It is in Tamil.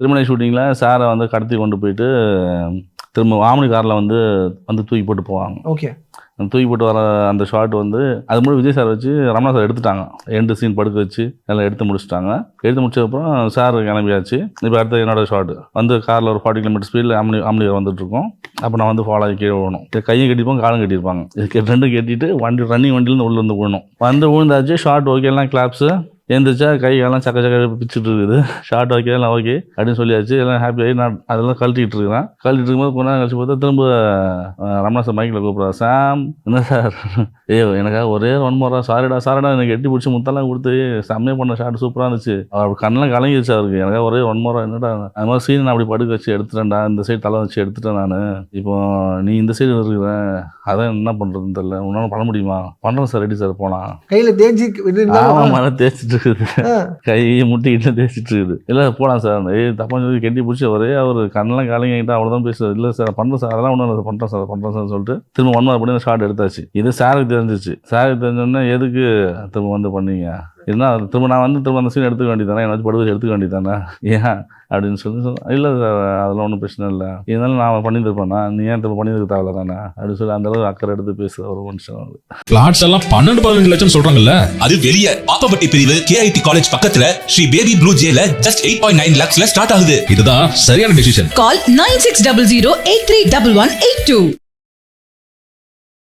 திருமண ஷூட்டிங்கில் சாரை வந்து கடத்தி கொண்டு போயிட்டு திரும்ப ஆம்னி காரில் வந்து தூக்கி போட்டு போவாங்க. ஓகே. தூக்கி போட்டு வர அந்த ஷாட் வந்து அது மூலம் விஜய் சார் வச்சு ரமணா சார் எடுத்துட்டாங்க. 2 சீன் படுக்க வச்சு எல்லாம் எடுத்து முடிச்சிட்டாங்க. எடுத்து முடிச்சதுக்கப்புறம் சார் கிளம்பியாச்சு. இப்போ அடுத்த என்னோட ஷாட் வந்து காரில் ஒரு 40 km ஸ்பீடில் ஆம்னி வந்துட்டு இருக்கோம். அப்போ நான் வந்து ஃபாலோ ஆகி கீழே விழணும். கையும் கட்டிருப்போம், காலும் கட்டியிருப்பாங்க. இது ரெண்டும் கட்டிட்டு ரன்னிங் வண்டியிலேருந்து உள்ள வந்து விழுந்தாச்சு. ஷார்ட் ஓகே, எல்லாம் கிளாப்ஸு. எழுந்திரிச்சா கையெல்லாம் சக்க பிச்சுட்டு இருக்குது. ஷார்ட் ஓகே, எல்லாம் ஓகே அப்படின்னு சொல்லியாச்சு. எல்லாம் ஹாப்பி ஆகி நான் அதெல்லாம் கழட்டிட்டு இருக்கிறேன். கழட்டிட்டு இருக்கும்போது கொஞ்ச நேரம் கழிச்சு பார்த்தா திரும்ப ரமணா சார் மைக்கில் கூப்பிட்றாரு. சாம், என்ன சார், எனக்காக ஒரே 1 more சாரிடா எனக்கு எட்டி பிடிச்சி முத்தெல்லாம் கொடுத்து செம்மையாக பண்ண ஷார்ட் சூப்பராக இருந்துச்சு. அவர் கண்ணெல்லாம் கலங்கிடுச்சு அவருக்கு. எனக்காக ஒரே 1 more என்னடா அது மாதிரி சீன் நான் அப்படி படுக்க வச்சு எடுத்துட்டேன்டா, இந்த சைடு தலை வச்சு எடுத்துட்டேன் நான். இப்போ நீ இந்த சைடு இருக்கிறேன், அதான் என்ன பண்ணுறதுன்னு தெரியல, உன்னால பண்ண முடியுமா? பண்ணுறேன் சார், ரெடி சார், போகலாம். கையில் தேய்ச்சி தேய்ச்சிட்டு இருக்குது, கை முட்டிக்கிட்டு தேய்ச்சிட்டு இருக்குது. இல்லை போகலாம் சார், தப்பா சொல்லி கெட்டி பிடிச்சி அவரே அவர் கண்ணெல்லாம் கலங்கிக்கிட்டு அவ்வளோதான் பேசுவார். இல்லை சார் பண்ணுறேன் சார், அதெல்லாம் ஒன்றும் பண்ணுறேன் சார் சொல்லிட்டு திரும்ப 1 more பண்ணி அந்த ஷார்ட் எடுத்தாச்சு. இது சாருக்கு தெரிஞ்சிச்சு. சாருக்கு தெரிஞ்சோடனே எதுக்கு திரும்ப வந்து பண்ணீங்க, இருந்தால் திரும்ப நான் வந்து திரும்ப அந்த சீன் எடுத்துக்க வேண்டியதானே, என்னாச்சும் படுவச்சு எடுத்துக்க வேண்டியதானே ஏன் அப்படின்னு சொல்லி இல்லை சார் அதெல்லாம் ஒன்றும் பிரச்சனை இல்லை, இருந்தாலும் நான் பண்ணி தருப்பேண்ணா, நீ ஏன் திரும்ப பண்ணி தர தேவையில்ல தானே அப்படின்னு சொல்லி அந்த அளவுக்கு அக்கறை எடுத்து பேசுகிற ஒரு மனுஷன். பிளாட்ஸ் எல்லாம் 12-15 லட்சம் சொல்றாங்கல்ல, அது வெளியே பாப்பப்பட்டி பிரிவு KIT காலேஜ் பக்கத்துல ஸ்ரீ பேபி ப்ளூ ஜேல just 8.9 lakhsல ஸ்டார்ட் ஆகுது. இதுதான் சரியான டிசிஷன். Call 9600 831182.